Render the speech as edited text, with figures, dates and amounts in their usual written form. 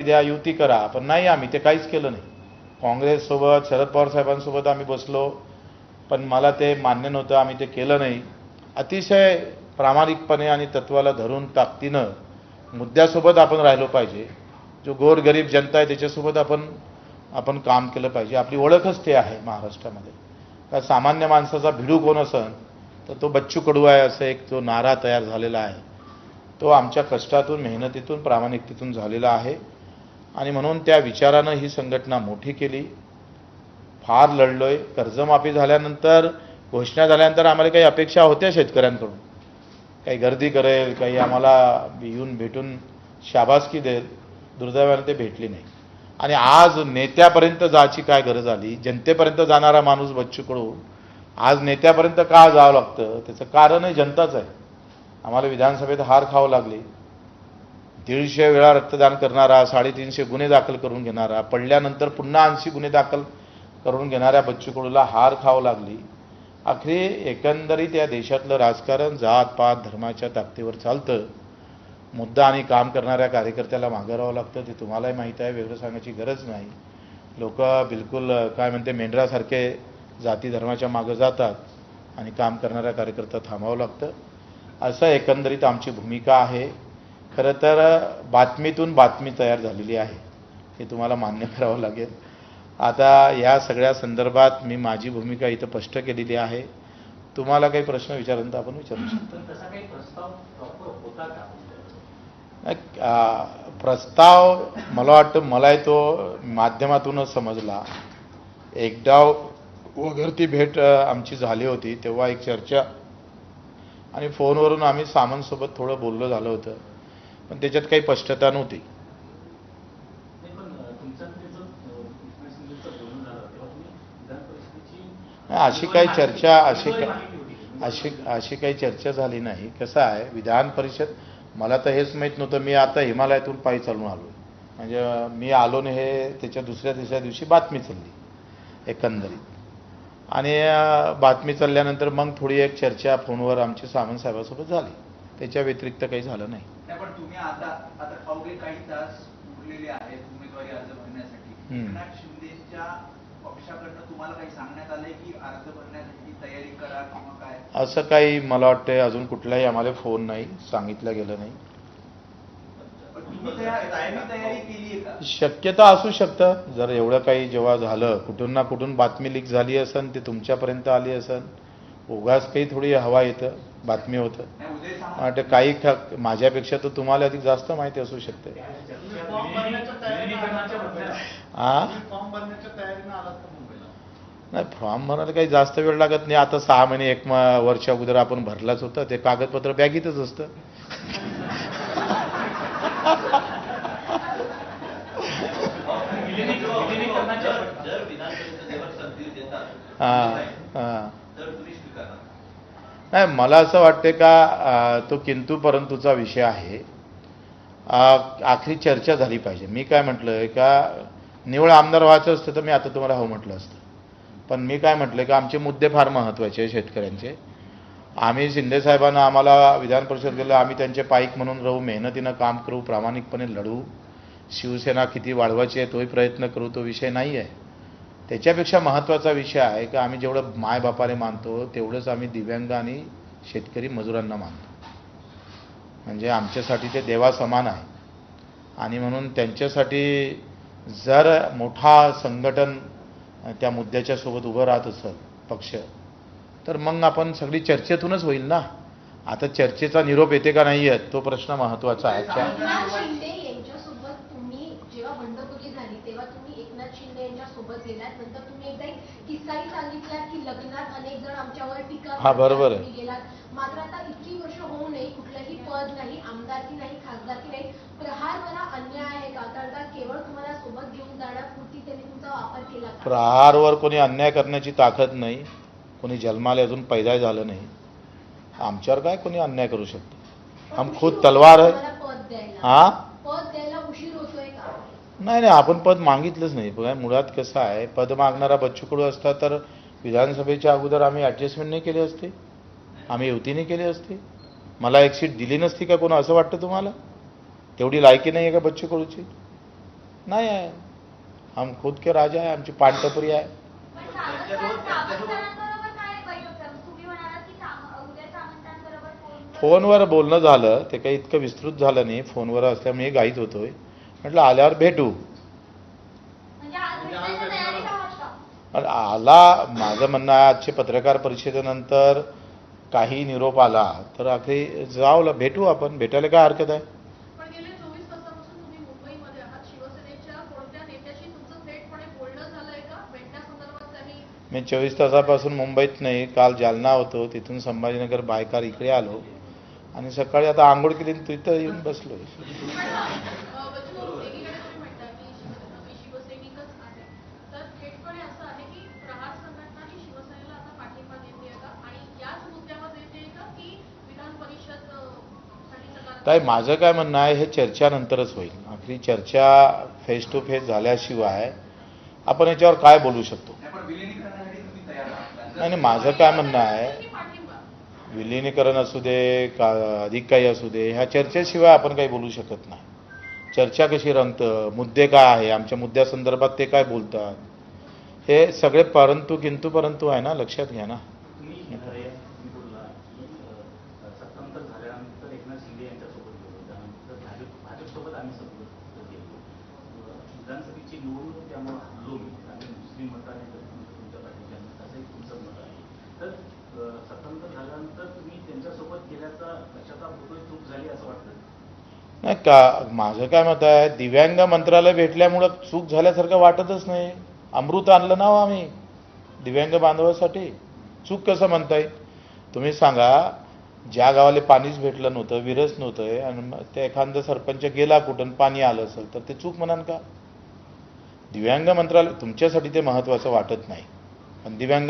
द्या, युती करा, पण नाही, आम्ही ते काहीच केलं नाही. काँग्रेससोबत शरद पवार साहेबांसोबत आम्ही बसलो, पण मला ते मान्य नव्हतं, आम्ही ते केलं नाही. अतिशय प्रामाणिकपणे आणि तत्वाला धरून ताकदीनं मुद्द्यासोबत आपण राहिलो पाहिजे. जो गोरगरीब जनता आहे त्याच्यासोबत आपण काम केलं पाहिजे. आपली ओळखच ते आहे महाराष्ट्रामध्ये. का सामान्य माणसाचा भिडू कोण असन तर तो बच्चू कडू आहे, असं एक जो नारा तयार झालेला आहे, तो आमच्या कष्टातून, मेहनतीतून, प्रामाणिकतेतून झालेला आहे. आणि म्हणून त्या विचारानं ही संघटना मोठी केली. फार लढलोय. कर्जमाफी झाल्यानंतर, घोषणा झाल्यानंतर आम्हाला काही अपेक्षा होत्या शेतकऱ्यांकडून, काही गर्दी करेल, काही आम्हाला येऊन भेटून शाबासकी देईल. दुर्दैवाने ते भेटली नाही. आणि आज नेत्यापर्यंत जायची काय गरज आली? जनतेपर्यंत जाणारा माणूस बच्चू कडू आज नेत्यापर्यंत का जावं लागतं? त्याचं कारणही जनताच आहे. आम्हाला विधानसभेत हार खावं लागली. 150 वेळा रक्तदान करणारा, 350 गुन्हे दाखल करून घेणारा, पडल्यानंतर पुन्हा 80 गुन्हे दाखल करून घेणाऱ्या बच्चू कडूला हार खावं लागली. अखेरी एकंदरीत या देशातलं राजकारण जात पात धर्माच्या ताकदीवर चालतं. मुद्दा आणि काम करणाऱ्या कार्यकर्त्याला मागं राहावं लागतं. ते तुम्हालाही माहीत आहे, वेगळं सांगायची गरज नाही. लोक बिलकुल काय म्हणते मेंढरासारखे जाती धर्माच्या मागं जातात आणि काम करणाऱ्या कार्यकर्ता थांबावं लागतं. असं एकंदरीत आमची भूमिका आहे. खरं तर बातमीतून बातमी तयार झालेली आहे, हे तुम्हाला मान्य करावं लागेल. आता या सगळ्या संदर्भात मी माझी भूमिका इथं स्पष्ट केलेली आहे. तुम्हाला काही प्रश्न विचारलं तर आपण विचारू शकतो. प्रस्ताव मला वाटतं मलाही तो माध्यमातूनच समजला. एकदा वगैरे भेट आमची झाली होती, तेव्हा एक चर्चा आणि फोनवरून आम्ही सामंतसोबत थोडं बोललो झालं होतं, पण त्याच्यात काही स्पष्टता नव्हती. अशी काही चर्चा अशी काही चर्चा झाली नाही. कसं आहे, विधान परिषद मला तर हेच माहीत नव्हतं. मी आता हिमालयातून पायी चालून आलो. म्हणजे मी आलो नाही हे त्याच्या दुसऱ्या तिसऱ्या दिवशी बातमी चालली एकंदरीत. आणि बातमी चालल्यानंतर मग थोडी एक चर्चा फोनवर आमची सामंत साहेबांसोबत झाली. त्याच्या व्यतिरिक्त काही झालं नाही. पण तुम्ही आता अवघे काही तास उरलेले आहेत उमेदवारी अर्ज भरण्यासाठी. एकनाथ शिंदेच्या पक्षाकडनं तुम्हाला काही सांगण्यात आलंय की अर्ज भरण्यासाठी तयारी करा किंवा काय? असं काही मला वाटतंय अजून कुठलाही आम्हाला फोन नाही, सांगितलं गेलं नाही. तयारी केली आहे का? शक्यता असू शकतं. जर एवढं काही जेव्हा झालं, कुठून ना कुठून बातमी लीक झाली असेल, ते तुमच्यापर्यंत आली असेल, उगाच काही थोडी हवा येतं, बातमी होतं. वाटतं काही माझ्यापेक्षा तर तुम्हाला अधिक जास्त माहिती असू शकते. नाही, फॉर्म भरायला काही जास्त वेळ लागत नाही. आता 6 महिने 1 वर्ष अगोदर आपण भरलाच होतं. ते कागदपत्र बॅगीतच असतं. नाही, मला असं वाटतं का तो किंतु परंतुचा विषय आहे. आखरी चर्चा झाली पाहिजे. मी काय म्हटलं का, निवड आमदार व्हायचं असतं तर मी आता तुम्हाला हो म्हटलं असतं. पण मी काय म्हटलं की आमचे मुद्दे फार महत्त्वाचे आहे शेतकऱ्यांचे. आम्ही शिंदे साहेबांना आम्हाला विधान परिषद गेलं, आम्ही त्यांचे पाईक म्हणून राहू, मेहनतीनं काम करू, प्रामाणिकपणे लढू. शिवसेना किती वाढवायची आहे तोही प्रयत्न करू, तो विषय नाही आहे. त्याच्यापेक्षा महत्त्वाचा विषय आहे की आम्ही जेवढं मायबापाने मानतो तेवढंच आम्ही दिव्यांग आणि शेतकरी मजुरांना मानतो. म्हणजे आमच्यासाठी ते देवा समान आहे. आणि म्हणून त्यांच्यासाठी जर मोठा संघटन त्या मुद्द्याच्या सोबत उभं राहत असेल पक्ष, तर मग आपण सगळी चर्चेतूनच होईल ना. आता चर्चेचा निरोप येते का नाही येत तो प्रश्न महत्त्वाचा आहे. जेव्हा बंडखोरी झाली तेव्हा तुम्ही एकनाथ शिंदे यांच्या सोबत गेलात. नंतर तुम्ही एकदा एक किस्साही सांगितलात की लग्नात अनेक जण आमच्यावर टीका हा बरोबर आहे. गेलात. मात्र आता इतकी वर्ष होऊ नये, कुठलंही पद नाही, आमदारकी नाही, खासदारकी नाही. प्रहारवर अन्याय आहे का? तर केवळ तुम्हाला सोबत घेऊन जाण्यापुरती त्यांनी तुमचा वापर केला. प्रहारवर कोणी अन्याय करण्याची ताकद नाही. कोणी जन्माला अजून पैदा झालं नाही. आमच्यावर काय कोणी अन्याय करू शकतो? हम खुद तलवार आहे. पद द्यायला उशीर होतोय का? नाही, आपण पद मागितलंच नाही. बघा, मुळात कसं आहे, पद मागणारा बच्चू कडू असता तर विधानसभेच्या अगोदर आम्ही ॲडजस्टमेंट नाही केली असते, आम्ही युती नाही केली असती, मला एक सीट दिली नसती का? कोण असं वाटतं तुम्हाला? तेवढी लायकी नाही आहे का बच्चू कडूची? नाही आहे. हम खुद के राजा आहे, आमची पानटपरी आहे. पण सावंतांबरोबर काय बैठक झाली? तुम्ही म्हणालात की उद्या सावंतांबरोबर फोनवर बोलणं झालं, ते काही इतकं विस्तृत झालं नाही. फोनवर असल्यामुळे घाईत होतोय. म्हटलं आल्यावर भेटू. म्हणजे आज भेटण्याची तयारी आहात का? पण आला, माझं म्हणणं आहे आजच्या पत्रकार परिषदेनंतर काही निरोप आला तर अखेरी जाऊ भेटू आपण. भेटायला काय हरकत आहे? पण गेले 24 तासापासून तुम्ही मुंबईमध्ये आहात. शिवसेनेच्या कोणत्या नेत्याशी तुमचं थेटपणे बोलणं झालंय का? भेटण्यासंदर्भात काही? मी 24 तासापासून मुंबईत नाही. काल जालना होतो, तिथून संभाजीनगर बायकार इकडे आलो आणि सकाळी आता आंघोळ केली तिथं येऊन बसलो. बच्चू, एकीकडे तुम्ही म्हणता की शिवसैनिकच आहे, तर थेटपणे असं आहे की प्रहार संघटना ही शिवसेनेला आता पाठिंबा देते का आणि याच मुद्द्यावर देते का की विधान परिषद साठी सकारात्मक? ताई, माझं काय म्हणणं आहे, हे चर्चानंतरच होईल. आपली चर्चा फेस टू फेस झाल्याशिवाय आपण याच्यावर काय बोलू शकतो? नाही, पण विलिनीकरणासाठी तुम्ही तयार आहात? नाही नाही, माझं काय म्हणणं आहे, पाठिंबा विलिनीकरण असू दे का अधिक काही असू दे, ह्या चर्चेशिवाय आपण काही बोलू शकत नाही. चर्चा कशी रंगतं, मुद्दे काय आहे, आमच्या मुद्द्यासंदर्भात ते काय बोलतात, हे सगळे परंतु किंतु परंतु आहे ना, लक्षात घ्या ना. तुम्ही बोलला की सत्तांतर झाल्यानंतर एकनाथ शिंदे यांच्यासोबत गेलो, त्यानंतर भाजपसोबत आम्ही सोबत गेलो. विधानसभेची निवडणूक त्यामुळे हल्लो मी आणि मुस्लिम मताने तुमच्या पाठीशी असंही तुमचं मत आहे. तर सत्तांतर झाल्यानंतर तुम्ही त्यांच्यासोबत गेल्याचा पश्चाताप होतोय, चूक झाली असं वाटतं? नाही का, माझं काय मत आहे, दिव्यांग मंत्रालय भेटल्यामुळं चूक झाल्यासारखं वाटतच नाही. अमृत आणलं ना हो आम्ही दिव्यांग बांधवासाठी. चूक कसं म्हणताय तुम्ही सांगा? ज्या गावाला पाणीच भेटलं नव्हतं, विरच नव्हतं आणि मग त्या एखादा सरपंच गेला कुठून पाणी आलं असेल तर ते चूक म्हणाल का? दिव्यांग मंत्रालय तुमच्यासाठी ते महत्त्वाचं वाटत नाही, पण दिव्यांग